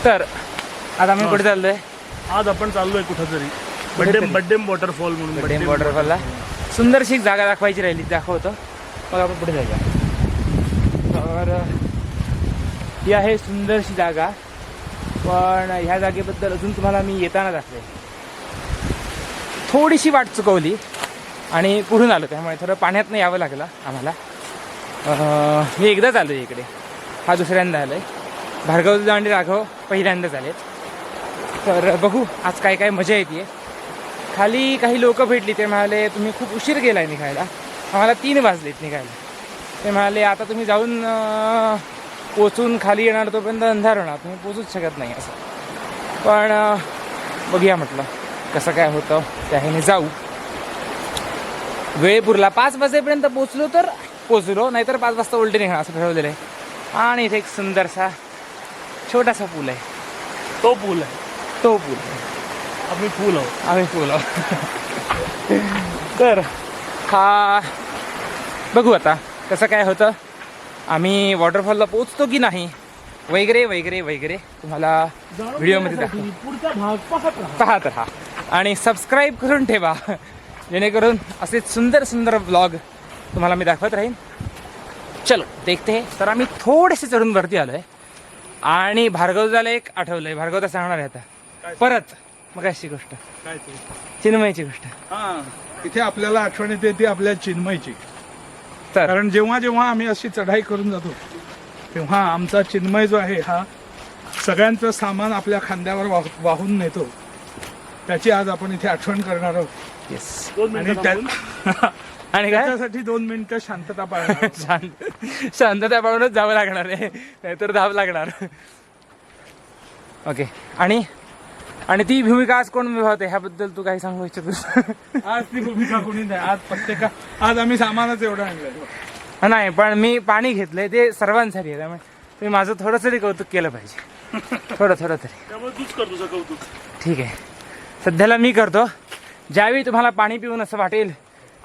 तर आता आम्ही कुठे चाललोय? आज आपण चाललोय कुठंतरी बड्डेम वॉटरफॉल म्हणून. बड्डेम वॉटरफॉलला सुंदरशी एक जागा दाखवायची राहिली, दाखवतो. मग आपण पुढे जाऊया. तर ही आहे सुंदरशी जागा, पण ह्या जागेबद्दल अजून तुम्हाला मी येताना दाखवेन. थोडीशी वाट चुकवली आणि पुढून आलो, त्यामुळे थोडं पाण्यातनं यावं लागलं आम्हाला. मी एकदाच आलो आहे इकडे, हा दुसऱ्यांदा आलो आहे. भार्गव आणि राघव पहिल्यांदाच आलेत. तर बघू आज काय काय मजा येते. खाली काही लोक भेटली, ते म्हणाले तुम्ही खूप उशीर गेला आहे निघायला, आम्हाला 3 वाजलेत निघायला. ते म्हणाले आता तुम्ही जाऊन पोचून खाली येणार तोपर्यंत अंधार होणार, तुम्ही पोचूच शकत नाही असं. पण बघूया म्हटलं कसं काय होतं, त्या ह्याने जाऊ. वेळ पुरला 5 वाजेपर्यंत पोचलो तर पोचलो, नाहीतर 5 वाजता उलटे निघणार असं ठरवलेलं आहे. आणि इथे एक सुंदरसा छोटासा पूल आहे. तो पूल आहे. आम्ही पूल आहोत. तर हा बघू आता कसं काय होतं, आम्ही वॉटरफॉलला पोचतो की नाही वगैरे वगैरे वगैरे तुम्हाला व्हिडिओमध्ये दाखवू. पुढचा भाग पाहत राहा आणि सबस्क्राईब करून ठेवा, जेणेकरून असे सुंदर सुंदर ब्लॉग तुम्हाला मी दाखवत राहीन. चलो देखते है. तर आम्ही थोडेसे चढून वरती आलो आहे आणि भार्गवला एक आठवलं आहे. भार्गवला सांगणार आहे आता परत मग अशी गोष्ट, काय चिन्मयची गोष्ट. इथे आपल्याला आठवण येते ती आपल्या चिन्मयची. तर कारण जेव्हा जेव्हा आम्ही अशी चढाई करून जातो तेव्हा आमचा चिन्मय जो आहे हा सगळ्यांचं सामान आपल्या खांद्यावर वाहून नेतो. त्याची आज आपण इथे आठवण करणार आहोत. येस. आणि आणि काय त्याच्यासाठी 2 मिनिटं शांतता पाळणार. शांतता पाळूनच जावं लागणार आहे, नाहीतर धाव लागणार. ओके. आणि ती भूमिका आज कोण निभावते ह्याबद्दल तू काही सांगू इच्छितोस? आज ती भूमिका कोणी नाही. आज आम्ही सामानच एवढं आणलं नाही, पण मी पाणी घेतलंय ते सर्वांसाठी आहे, त्यामुळे तुम्ही माझं थोडं तरी कौतुक केलं पाहिजे. थोडं तरी. त्यामुळे तूच कर तुझं कौतुक. ठीक आहे, सध्याला मी करतो. ज्यावेळी तुम्हाला पाणी पिऊन असं वाटेल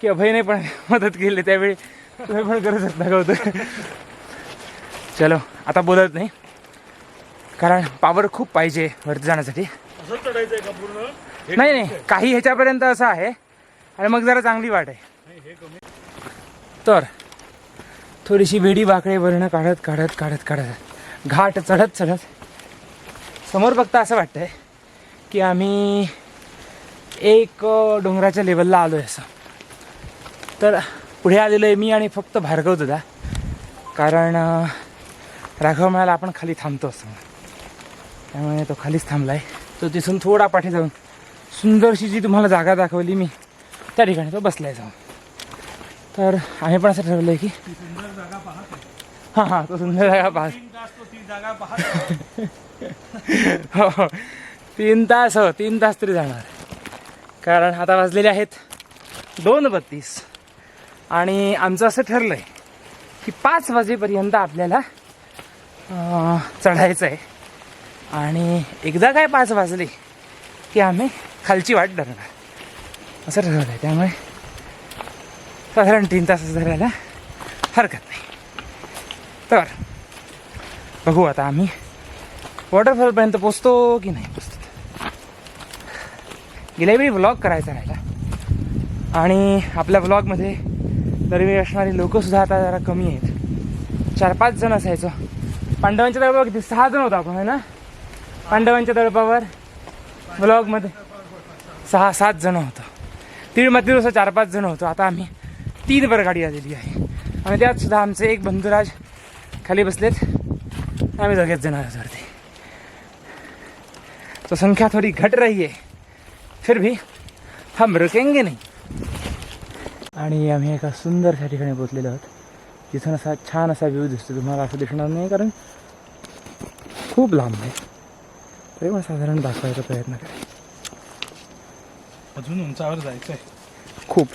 की अभयने पण मदत केली, त्यावेळी तुम्ही पण करू शकता कौतुक. चलो आता बोलत नाही, कारण पावर खूप पाहिजे वरती जाण्यासाठी. असं चढायचंय का पूर्ण? नाही, काही ह्याच्यापर्यंत असं आहे आणि मग जरा चांगली वाट आहे. तर थोडीशी वेडी वाकडे वर्ण काढत घाट चढत समोर बघता असं वाटतंय की आम्ही एक डोंगराच्या लेवलला आलो आहे असं. तर पुढे आलेलो आहे मी आणि फक्त भार्गव दादा, कारण राघव म्हणाला आपण खाली थांबतो असं, त्यामुळे तो खालीच थांबला आहे. तो तिथून थोडा पाठी जाऊन सुंदरशी जी तुम्हाला जागा दाखवली मी त्या ठिकाणी तो बसला आहे जाऊन. तर आम्ही पण असं ठरवलं आहे की ती सुंदर जागा पाहतो. हां तो सुंदर जागा पाहत 3 तास तो ती जागा पाहतो. हो 3 तास तरी जाणार, कारण आता वाजलेले आहेत 2:32 आणि आमचं असं ठरलं आहे की 5 वाजेपर्यंत आपल्याला चढायचं आहे. आणि एकदा काय 5 वाजले की आम्ही खालची वाट धरणार असं ठरवलं आहे. त्यामुळे साधारण 3 तास धरायला हरकत नाही. तर बघू आता आम्ही वॉटरफॉलपर्यंत पोचतो की नाही पोचतो. गेल्या वेळी व्लॉग करायचा राहिला आणि आपल्या व्लॉगमध्ये दरवेळी असणारी लोकंसुद्धा आता जरा कमी आहेत. 4-5 जण असायचो. पांडवांच्या दळपावर किती 6 जण होतो आपण, है ना? पांडवांच्या दळपावर व्लॉगमध्ये 6-7 जण होतो. तिळमातीनुसार 4-5 जण होतो. आता आम्ही 3 वर गाडी आलेली आहे आणि त्यात सुद्धा आमचे एक बंधुराज खाली बसलेत, आम्ही दोघेच जण आहोत वरती. तो संख्या थोडी घट रही है, फिर भी हम रुकेंगे नहीं. आणि आम्ही एका सुंदरशा ठिकाणी पोचलेलो आहोत. तिथून असा छान असा व्ह्यू दिसतो. तुम्हाला असं दिसणार नाही कारण खूप लांब आहे, तरी मला साधारण दाखवायचा प्रयत्न करेन. अजून उंचावर जायचंय खूप.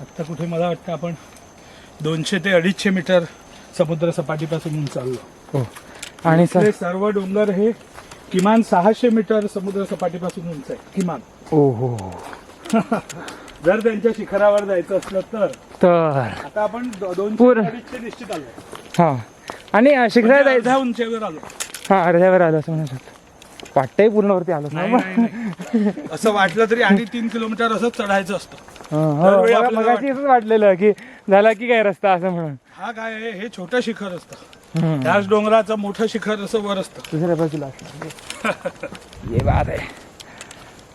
आत्ता कुठे मला वाटतं आपण 200 ते 250 मीटर समुद्र सपाटीपासून उंच चाललो. हो. आणि इथले सर्व डोंगर हे किमान 600 मीटर समुद्र सपाटीपासून उंच आहे किमान. ओ हो. जर त्यांच्या शिखरावर जायचं असलं तर तर आता आपण 200 पूर्ण. ते 250 निश्चित आलो. हां आणि शिखराला जायचं अर्ध्या उंचीवर आलो. हा अर्ध्यावर आलो असं म्हणत होतं. वाटतंय पूर्णवरती आलो नाही, नाही, नाही. असं वाटलं तरी आणि 3 किलोमीटर असंच चढायचं असतं. दरवेळी आपल्याला मगाशी असंच वाटलेलं की झाला की काय रस्ता असं म्हणून. हा काय आहे, हे छोटं शिखर असतं. त्याच डोंगराचं मोठं शिखर असं वर असतं. दुसऱ्या बाजूला ये बात आहे.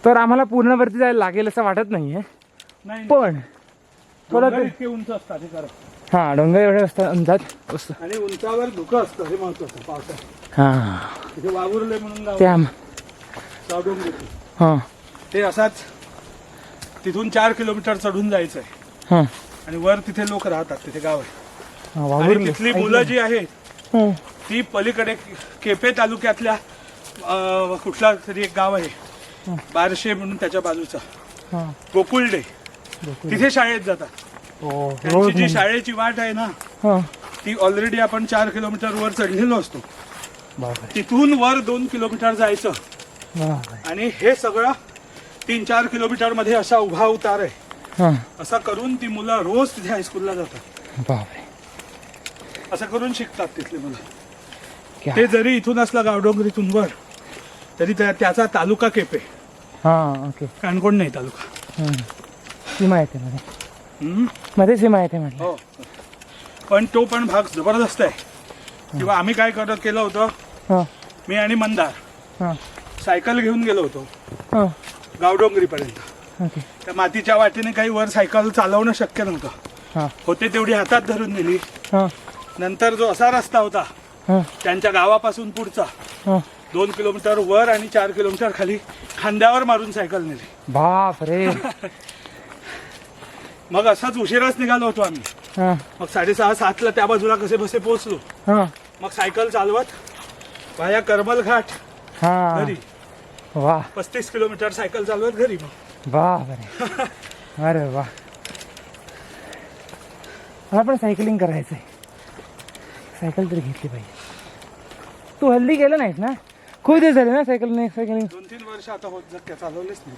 तर आम्हाला पूर्णवरती जायला लागेल असं वाटत नाहीये, नाही पण थोडं डोंगर इतके उंच असतात हे खरं. हा डोंगर एवढे असतात अंदाज असतं. आणि उंचावर धुकं असतं हे महत्वाचं पावसात. हा तिथे वावुर्ले म्हणून गाव त्या सावडोंगरी. हा ते असाच तिथून 4 किलोमीटर चढून जायचं आहे हा आणि वर तिथे लोक राहतात. तिथे गाव आहे आणि वावरले. तिथली मुलं जी आहेत हं. ती पलीकडे केपे तालुक्यातल्या कुठला तरी एक गाव आहे बारशे म्हणून त्याच्या बाजूचा हा. गोकुळडे, तिथे शाळेत जातात. हो, त्यांची रोज जी शाळेची वाट आहे ना हा. ती ऑलरेडी आपण 4 किलोमीटर वर चढलेलो असतो. बापरे. तिथून वर 2 किलोमीटर जायचं बापरे. आणि हे सगळं 3-4 किलोमीटर मध्ये असा उभा उतार आहे. हा. असं करून ती मुलं रोज तिथे हायस्कूलला जातात. बापरे. असं करून शिकतात तिथली मुलं. क्या? ते जरी इथून असलं गावडोंगरीतून वर तरी त्याचा तालुका केपे, हा ओके. काणकोण नाही तालुका. हं. सीमा येते मध्ये, हम्म. मध्ये सीमा येते म्हटलं. हो पण तो पण भाग जबरदस्त आहे. किंवा आम्ही काय केलं होतं, हा मी आणि मंदार हा सायकल घेऊन गेलो होतो हा गावडोंगरीपर्यंत. ओके. त्या मातीच्या वाटेने काही वर सायकल चालवणं शक्य नव्हतं. हा होते तेवढी हातात धरून नेली. हा नंतर जो असा रस्ता होता हा त्यांच्या गावापासून पुढचा हा. 2 किलोमीटर वर आणि 4 किलोमीटर खाली खांद्यावर मारून सायकल नेली. बापरे. मग असाच उशिराच निघालो होतो आम्ही. हा मग 6:30-7ला त्या बाजूला कसे बसे पोहोचलो. हा मग सायकल चालवत वाया करमल घाट हा. घरी. वा 35 किलोमीटर सायकल चालवत घरी. मग बापरे. अरे वा. मला पण सायकलिंग करायचंय. सायकल तरी घेतली पाहिजे. तू हल्ली गेलं नाहीस ना? खूप दिवस झाले ना सायकलिंग. 2-3 वर्ष आता होत जर चालवलेच नाही.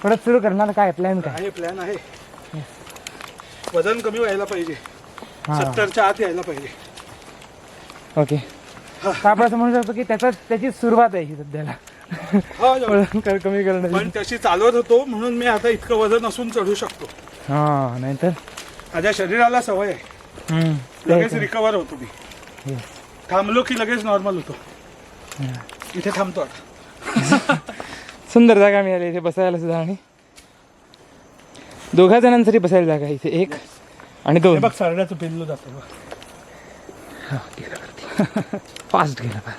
परत सुरू करणार काय प्लॅन काय? आहे प्लॅन आहे. वजन कमी व्हायला पाहिजे. हा. 70च्या आत यायला पाहिजे. ओके. आपण असं म्हणू शकतो की त्याची सुरुवात आहे ही सध्याला. हो, जाऊ. कमी करण्याची. पण तशी चालवत होतो म्हणून मी आता इतकं वजन असून चढू शकतो. हा नाहीतर माझ्या शरीराला सवय आहे. लगेच रिकवर होतो मी. Yes. थांबलो की लगेच नॉर्मल होतो. इथे थांबतो आता. सुंदर जागा मिळाली इथे बसायला सुद्धा. आणि 2 जणांसाठी बसायला जागा आहे इथे. 1 आणि 2. हे बघ सरड्याचं पिल्लू जातं बघ. फास्ट गेला बा.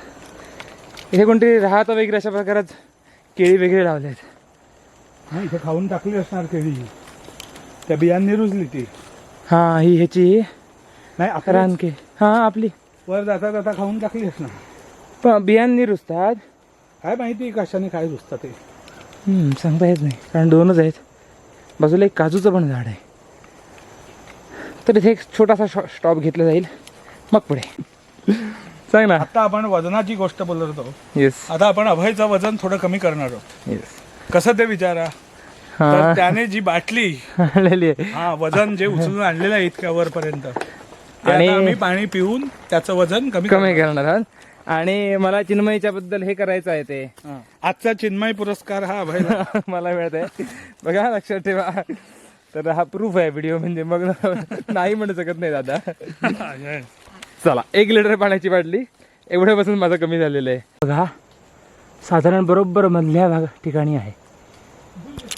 इथे कोणतरी राहतं वगैरे अशा प्रकारात केळी वगैरे लावले आहेत. हा इथे खाऊन टाकली असणार केळी. त्या बियांनी रुजली ती. हा ही ह्याची नाही रानके. हा आपली वर जाता जाता खाऊन टाकली असणार. पण बियांनी रुजतात. काय माहिती कशाने काय रुजतात ते. सांगता येत नाही कारण 2च आहेत. बाजूला एक काजूचं पण झाड आहे. तर इथे एक छोटासा स्टॉप घेतला जाईल मग पुढे. सांग ना. आता आपण वजनाची गोष्ट बोलत होतो. येस आता आपण अभयचं वजन थोडं कमी करणार आहोत. येस. कसं ते विचारा. तर त्याने जी बाटली आणलेली आहे. हा वजन जे उचलून आणलेलं आहे इतक्या वरपर्यंत ते आणि आता आम्ही पाणी पिऊन त्याचं वजन कमी करणार आहात. आणि मला चिन्मयीच्या बद्दल हे करायचं आहे ते. आजचा चिन्मय पुरस्कार हा अभयला. मला मिळत आहे. बघा लक्षात ठेवा. तर हा प्रूफ आहे व्हिडिओ. म्हणजे मग नाही म्हणू शकत नाही दादा. चला 1 लिटर पाण्याची बाटली एवढ्यापासून माझं कमी झालेलं आहे. बघा साधारण बरोबर मधल्या ठिकाणी आहे.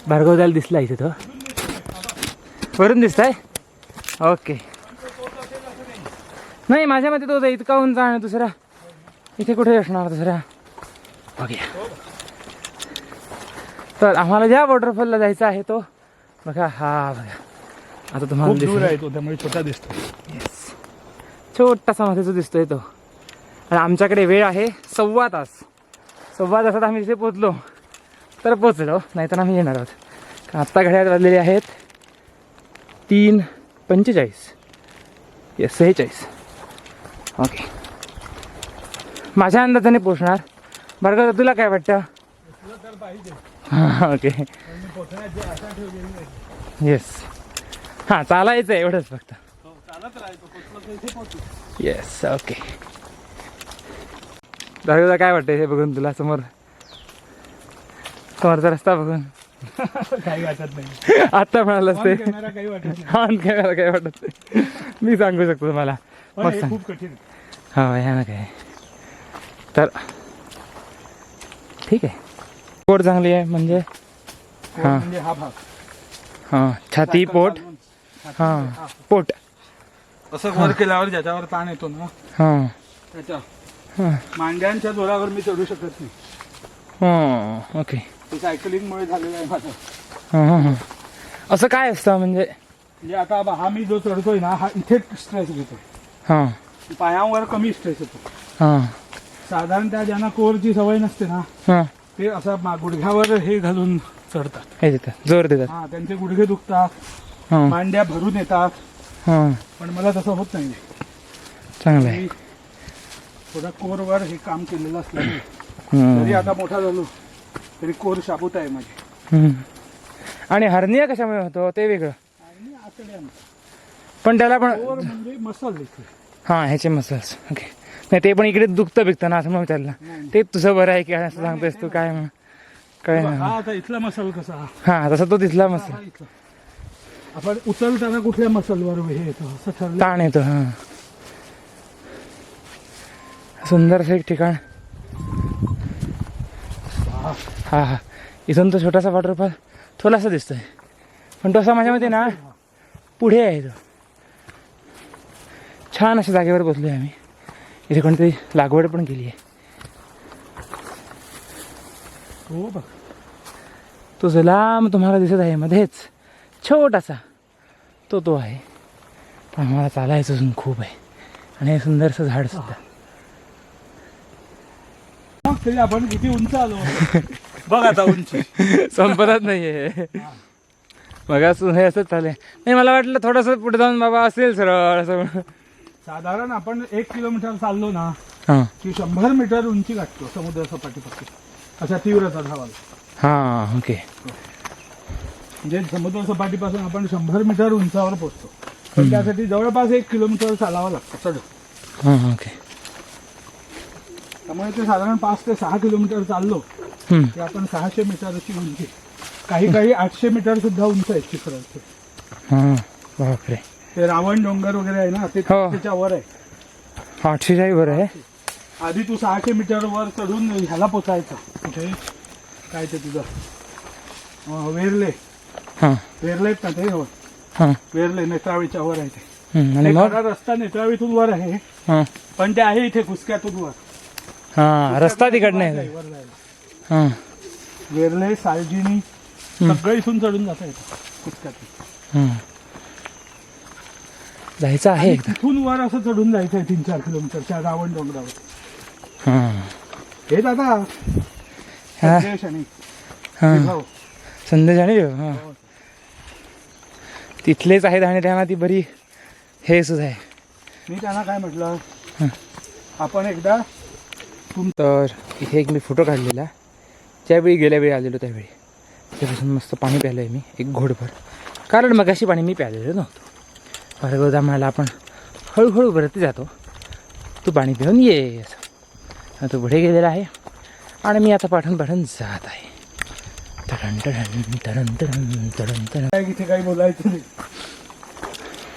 भार्गव जायला दिसला इथे तो. वरून दिसताय. ओके. नाही माझ्या मते तो इतका उंच आहे दुसरा. इथे कुठे असणार दुसरा. ओके. तर आम्हाला ज्या वॉटरफॉलला जायचं आहे तो बघा हा बघा. आता तुम्हाला खूप दूर दिसेल. आहे तो त्यामुळे छोटा दिसतो. छोटासा मध्ये जो दिसतोय तो. आणि आमच्याकडे वेळ आहे 1.25 तास. 1.25 तासात आम्ही तिथे पोचलो तर पोचलो. नाहीतर आम्ही येणार आहोत. आत्ता घड्याळ वाजलेले आहेत 3:45. येस 46. ओके. माझ्या अंदाजाने पोचणार. भार्गव तुला काय वाटतं? हां ओके. येस. हां चालायचं आहे एवढंच फक्त. Yes okay. दादा काय वाटतंय हे बघून तुला समोरचा रस्ता बघून? काही वाटत नाही. आता म्हणालास ते कॅमेरा काही वाटत नाही. ऑन कॅमेरा काय वाटत नाही. मी सांगू शकतो तुम्हाला. पण मग हे सांग. खूप कठीण आहे. हा ह्या ना काय तर ठीक आहे. पोट चांगली आहे म्हणजे हा. म्हणजे हा भाग हां छाती पोट हां पोट असं वर केल्यावर ज्याच्यावर ताण येतो ना हां त्याच्या हां मांड्यांच्या जोरावर मी चढू शकत नाही. हां ओके. ते सायकलिंगमुळे झालेलं आहे माझं. हां हां हां. असं काय असतं म्हणजे? म्हणजे आता हा मी जो चढतोय ना हा इथे स्ट्रेस घेतो. हां पायावर कमी स्ट्रेस येतो. हां साधारण त्या ज्यांना कोरची सवय नसते ना हां ते असं गुडघ्यावर हे घालून चढतात. हे देतात जोर देतात. हा त्यांचे गुडघे दुखतात, हां मांड्या भरून येतात. हां पण मला तसं होत नाही. चांगलं आहे. मी थोडा कोरवर हे काम केलेलं असल्याने हम्म. जरी आता मोठा झालो तरी कोर शाबूत आहे माझी. हम्म. आणि हर्निया कशामुळे होतो ते वेगळं आणि आतड्यानं. पण त्याला पण कोर म्हणजे मसल इथे. हां ह्याचे मसल्स ओके. नाही ते पण इकडे दुखतं बिकतं ना असं मग त्याला ते तुझं बरं आहे की असं सांगतोयस तू काय मग काय हा ना आता इथला मसल कसा हां तसा तो तिथला मसल हा इथला. आपण उचलताना कुठल्या मसलवर हे येतो असं ठरलं. ताण येतो. हां सुंदर असं एक ठिकाण. हा हा इथून तो छोटासा वॉटरफॉल थोडासा दिसतोय पण तो असा माझ्या मते ना पुढे आहे. तो छान अशा जागेवर बसलोय आम्ही. इथे कोणतरी लागवड पण केली आहे. हो बघ तो जो लांब तुम्हाला दिसत आहे मध्येच छोटासा तो आहे. पण आम्हाला चालायचं अजून खूप आहे. आणि हे सुंदरसं झाड सुद्धा. मग तरी आपण किती उंच आलो. बघ आता उंची संपतच नाहीये. मग असं हे असंच चाललंय. नाही मला वाटलं थोडंसं पुढे जाऊन बाबा असेल सरळ असं. साधारण आपण 1 किलोमीटर चाललो ना हां की 100 मीटर उंची गाठतो समुद्र सपाटीपासून. अशा तीव्रता धावाला. हां ओके. म्हणजे समुद्र सपाटीपासून आपण 100 मीटर उंचावर पोहोचतो. पण त्यासाठी जवळपास 1 किलोमीटर चालावं लागतं चढ. हां ओके. त्यामुळे ते साधारण 5 ते 6 किलोमीटर चाललो हम्म. की आपण 600 मीटरची उंची. काही 800 मीटर सुद्धा उंच आहे शिखराचे. हां बापरे. ते रावण डोंगर वगैरे आहे ना ते हो. त्याच्यावर आहे. 800 बरं आहे. आधी तू 600 मीटर वर चढून ह्याला पोचायचं. कुठे काय ते तुझं वेरले हां वेरलेत ना ते. हो हां वेरले नेत्राळीच्या वर आहे ते. आणि ते मग खरा रस्ता नेत्राळीतून वर आहे हां पण ते आहे इथे कुसक्यातून वर. हां रस्ता तिकडनं आहे. वर जायला. हां वेरले सालजिनी सगळं इथून चढून जाता येतं कुसक्यातून. हां जायचं आहे आणि एकदा. तिथून वर असं चढून जायचं आहे 3-4 किलोमीटरच्या रावण डोंगरावर. हां हे दादा हां संदेश आणि हां विभाव. संदेश आणि हां तिथलेच आहेत आणि त्यांना ती बरी हे सुद्धा आहे. मी त्यांना काय म्हटलं आपण एकदा तर इथे एक मी फोटो काढलेला ज्यावेळी गेल्या वेळी आलेलो त्यावेळी. त्यापासून मस्त पाणी प्यायलं आहे मी एक घोडभर. कारण मग अशी पाणी मी प्यायलेलं नव्हतं. बरोबर म्हणाला आपण हळूहळू भरती जातो तू पाणी पिऊन ये असं. तो पुढे गेलेला आहे आणि मी आता पाठून जात आहे. तडन तडन तडन तडन तडन तडन. काय इथे काही बोलायचं नाही.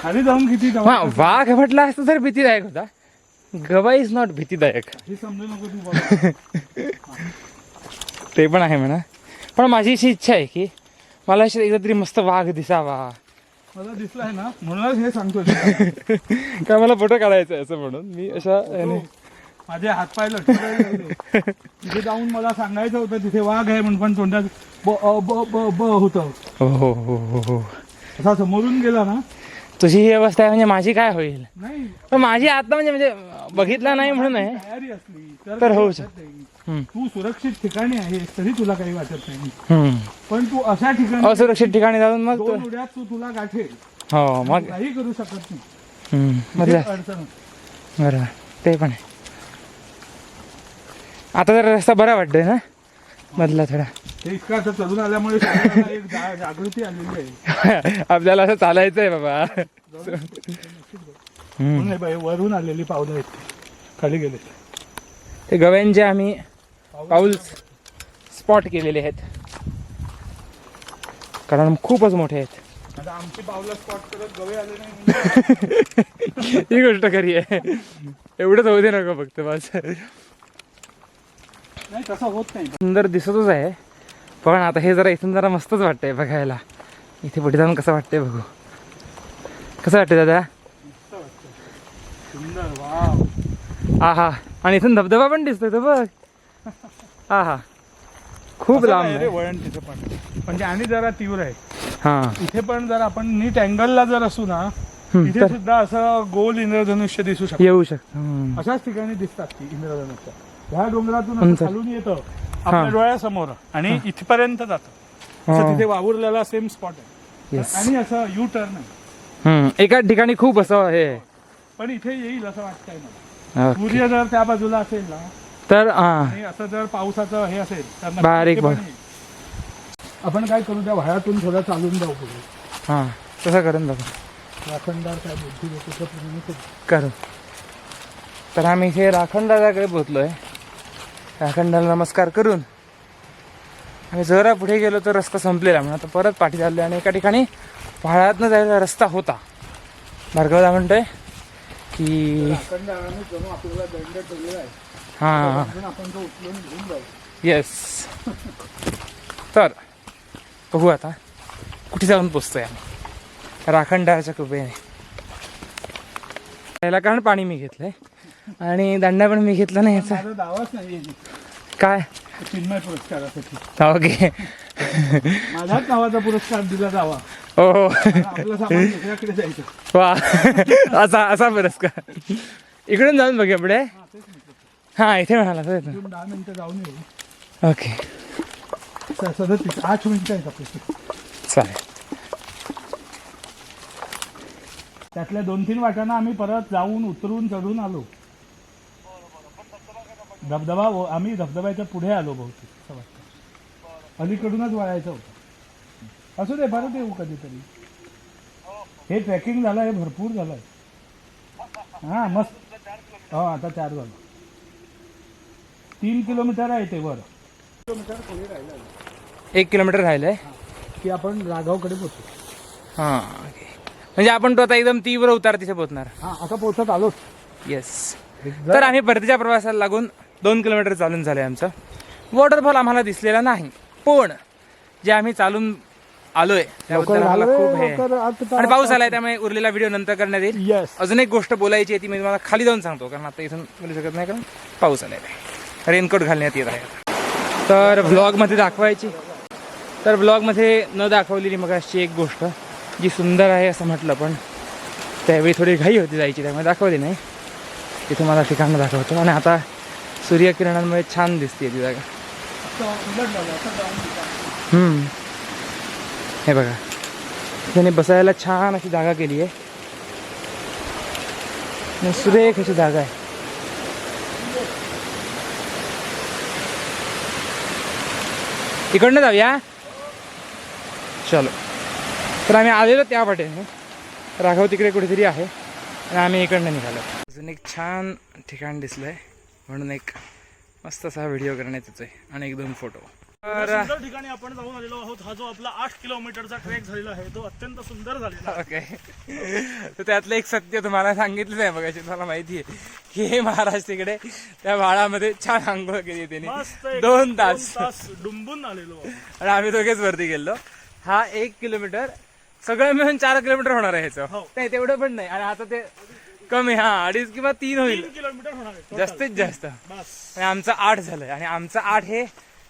खाली जाऊन किती हां वाघ म्हटला असतं तर भीतीदायक होता. गवा इज नॉट भीतीदायक. हे समजू नको तू बोला. ते पण आहे म्हणा. पण माझी अशी इच्छा आहे की मला अशी एकदा तरी मस्त वाघ दिसावा. मला दिसलाय ना म्हणूनच हे सांगतो तुला. काय मला फोटो काढायचा आहे असं म्हणून मी अशा याने माझे हातपाय लटकले. तिथे जाऊन मला सांगायचं होतं तिथे वाघ आहे म्हणून पण तोंडात ब ब ब ब होतं. हो हो हो हो हो. असा समोरून गेला ना. तुझी ही अवस्था आहे म्हणजे माझी काय होईल. नाही पण माझी आता म्हणजे बघितला नाही म्हणून आहे. तयारी असली तर काही होऊ वाटत नाही. तू सुरक्षित ठिकाणी आहेस तरी तुला काही वाटत नाही. हम्म. पण तू अशा ठिकाणी असुरक्षित ठिकाणी जाऊन मग 2 उड्यात तू तुला गाठेल. हो मग काही करू शकत नाही. मधला तिथे अडचण होते. बरोबर ते पण आहे. आता जरा रस्ता बरा वाटतोय ना मधला थोडा. ते इतका असं चढून आल्यामुळे शरीराला एक जागृती आलेली आहे. आपल्याला असं चालायचं आहे बाबा. म्हणून हे बाई वरून आलेली पावलं आहेत ती. खाली गेले ते गव्यांचे आम्ही पाऊल स्पॉट केलेले आहेत कारण खूपच मोठे आहेत. आता आमची पावलं स्पॉट करत गवे आले नाही. ही गोष्ट खरी आहे. एवढंच होऊ दे नको फक्त बस. नाही तसं होत नाही. सुंदर दिसतच आहे पण आता हे जरा इथून जरा मस्तच वाटतंय बघायला. इथे पुढे जाऊन कसं वाटतंय बघू. कसं वाटतंय दादा? सुंदर वाव. आहा आणि इथून धबधबा पण दिसतोय तो बघ. आहा खूप लांब आहे. वळण तिथे पण म्हणजे आणि जरा तीव्र आहे. हा इथे पण जर आपण नीट अँगलला जर असू ना इथे तर सुद्धा असं गोल इंद्रधनुष्य दिसू शकतं. येऊ शकतं. अशाच ठिकाणी दिसतात ती इंद्रधनुष्य. ह्या डोंगरातून उंच. असं खालून येतं आपल्या डोळ्यासमोर आणि इथपर्यंत जातं. असं तिथे वावरलेला सेम स्पॉट आहे. Yes. आणि असं यू टर्न आहे. एकाच ठिकाणी खूप असं हे पण इथे येईल असं वाटतंय मला. सूर्य जर त्या बाजूला असेल ना तर आणि असं जर पावसाचं हे असेल तर नक्की बारीक इथे पण येईल. आपण काय करू त्या व्हाळातून थोडं चालून जाऊ पुढे. हां तसं करून बघू. राखणदार काय बुद्धी देतो पूर्ण करू. तर आम्ही इथे राखणदाराकडे पोहोचलोय. राखणदाराला नमस्कार करून आणि जरा पुढे गेलो तर रस्ता संपलेला म्हणून आता परत पाठी चाललो आणि एका ठिकाणी पहाडातनं जायला रस्ता होता. भार्गवदा म्हणतोय की राखणदाराने जणू आपल्याला दंड ठेवलेला आहे. हां अजून आपण तो उचलून घेऊन जाऊ. येस. तर बघू आता कुठे जाऊन पोचतोय आम्ही राखणदाराच्या कृपेने. याला कारण पाणी मी घेतलंय आणि दांडा पण मी घेतला नाही याचा. माझा दावाच नाही काय चिन्मय पुरस्कारासाठी. ओके. माझ्याच नावाचा पुरस्कार दिला जावा. हो हो आपलं सामान दुसऱ्याकडे जायचं. वा असा असा पुरस्कार. इकडून जाऊन बघूया पुढे. हां इथे म्हणाला 10 मिनिटं जाऊन येऊ. ओके 8 मिनिटं आहेत आपली. चालेल. त्यातल्या 2-3 वाटांना आम्ही परत जाऊन उतरून चढून आलो. धबधबा आम्ही धबधब्याच्या पुढे आलो बहुतेक असं वाटतं. अलीकडूनच वळायचं होतं. असू दे परत येऊ कधीतरी. हे ट्रेकिंग झालं हे भरपूर झालंय. हां मस्त. हो आता 4 झालं. 3 किलोमीटर आहे ते वर. किलोमीटर पुढे राहिलं 1 किलोमीटर राहिलंय की आपण राघवकडे पोहोचू. हां ओके. म्हणजे आपण तो आता एकदम तीव्र उतार तिथे पोहोचणार. हां आता पोहोचत आलोच. येस. तर आम्ही परतीच्या प्रवासाला लागून 2 किलोमीटर चालून झालं आहे आमचं. वॉटरफॉल आम्हाला दिसलेला नाही पण जे आम्ही चालून आलोय त्याबद्दल आम्हाला खूप हे आणि पाऊस आलाय त्यामुळे उरलेला व्हिडिओ नंतर करण्यात येईल. येस. अजून एक गोष्ट बोलायची आहे ती मी तुम्हाला खाली जाऊन सांगतो कारण आता इथून बोलू शकत नाही कारण पाऊस आलाय. रेनकोट घालण्यात येत आहे आता. तर व्लॉगमध्ये दाखवायची तर व्लॉगमध्ये न दाखवलेली मग अशी एक गोष्ट जी सुंदर आहे असं म्हटलं पण त्यावेळी थोडी घाई होती जायची त्यामुळे दाखवली नाही. तिथे मला ठिकाण दाखवतो आणि आता सूर्यकिरणांमुळे छान दिसते ती जागा. हे बघा त्याने बसायला छान अशी जागा केली आहे आणि सुरेख अशी जागा आहे. इकडनं जाऊया चलो. तर आम्ही आलेलो त्या वाटेने. राघव तिकडे कुठेतरी आहे आणि आम्ही इकडनं निघालो. अजून एक छान ठिकाण दिसलंय म्हणून एक मस्त असा व्हिडिओ करण्यात येतोय आणि 1-2 फोटो. सुंदर ठिकाणी आपण जाऊन आलेलो आहोत. हा जो आपला 8 किलोमीटरचा ट्रेक झालेला आहे तो अत्यंत सुंदर झालेला आहे. ओके. तर त्यातलं एक सत्य तुम्हाला सांगितलं आहे बघा मला माहिती आहे की हे महाराज तिकडे त्या भाडामध्ये छान आंघोळ केली त्यांनी 2 तास डुंबून आलेलो आणि आम्ही दोघेच वरती गेलो. हा 1 किलोमीटर सगळं मिळून 4 किलोमीटर होणार आहे ह्याचं. नाही तेवढं पण नाही आणि आता ते कमी 2.5 किंवा 3 होईल 3 किलोमीटर होणार आहे जास्तीत जास्त. आणि आमचं 8 झालंय आणि आमचं 8 हे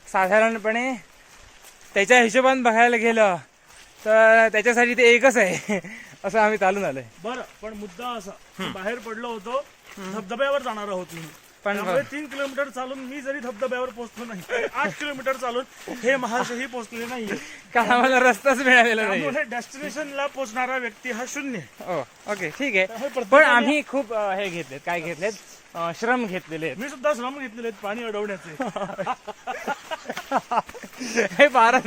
साधारणपणे त्याच्या हिशोबाने बघायला गेलं तर त्याच्यासाठी ते एकच आहे असं आम्ही चालून आलोय. बरं पण मुद्दा असा बाहेर पडलो होतो धबधब्यावर जाणार आहोत मी पण 3 किलोमीटर चालून मी जरी धबधब्यावर पोहोचलो नाही 8 किलोमीटर चालून हे महाशयही पोहोचले नाहीये कारण आम्हाला रस्ताच मिळालेला नाही. त्यामुळे डेस्टिनेशनला पोहोचणारा व्यक्ती हा 0. ओके ठीक आहे. पण आम्ही खूप हे घेतलेत काय घेतलेत श्रम घेतलेले आहेत. मी सुद्धा श्रम घेतलेले आहेत पाणी अडवण्याचे. हे फारच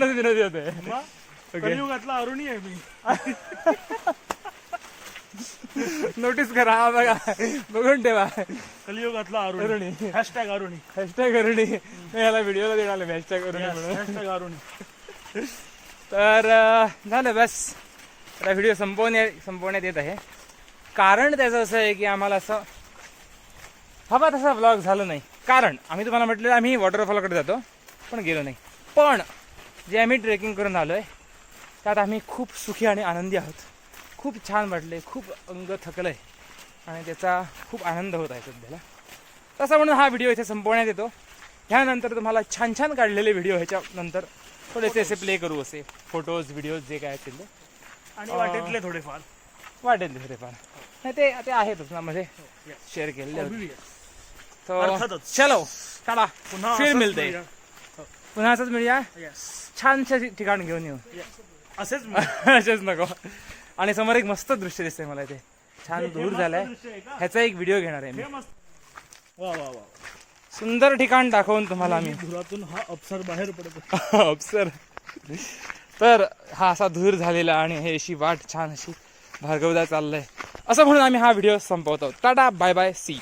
विनोदी होते. कलियुगातला अरुणी आहे मी. नोटीस करा, हा बघा, बघून ठेवा. कलियुगातला अरुणी. अरुणी. हॅशटॅग अरुणी. हॅशटॅग अरुणी. मी याला व्हिडिओला देणार हॅशटॅग अरुणी म्हणून. हॅशटॅग अरुणी. तर झालं बस. आता व्हिडिओ संपवण्यात येत आहे. कारण त्याचं असं आहे की आम्हाला असं हवा तसा व्लॉग झालं नाही. कारण आम्ही तुम्हाला म्हटलं आम्ही वॉटरफॉलकडे जातो पण गेलो नाही. पण जे आम्ही ट्रेकिंग करून आलो आहे त्यात आम्ही खूप सुखी आणि आनंदी आहोत. खूप छान वाटले, खूप अंग थकलं आहे आणि त्याचा खूप आनंद होत आहे सध्याला. तसं म्हणून हा व्हिडिओ इथे संपवण्यात येतो. ह्यानंतर तुम्हाला छान छान काढलेले व्हिडिओ ह्याच्यानंतर थोडेसे असे प्ले करू, असे फोटोज व्हिडिओज जे काय असतील ते आणि वाटेतले थोडेफार वाटेल थोडेफार. नाही ते आहेतच ना मध्ये शेअर केलेले होते. Obvious. तो अर्थातच. चलो टाटा. पुन्हा फिर असंच मिळते. मिळूया. पुन्हा असंच मिळूया. Yes. छानशा ठिकाण घेऊन येऊ. असेच मिळूया. असेच नको. आणि समोर एक मस्त दृश्य दिसतंय मला इथे. छान दूर मस्त झालाय. दृश्य आहे का? ह्याचा एक व्हिडिओ घेणार आहे मी. हे मस्त. वा वा वा. सुंदर ठिकाण दाखवून तुम्हाला मी. धुरातून हा अप्सर बाहेर पडतो. अप्सर. तर हा असा धूर झालेला आणि हे अशी वाट छान अशी भार्गवदा चाललंय असं म्हणून आम्ही हा व्हिडिओ संपवतो. Tata bye bye C.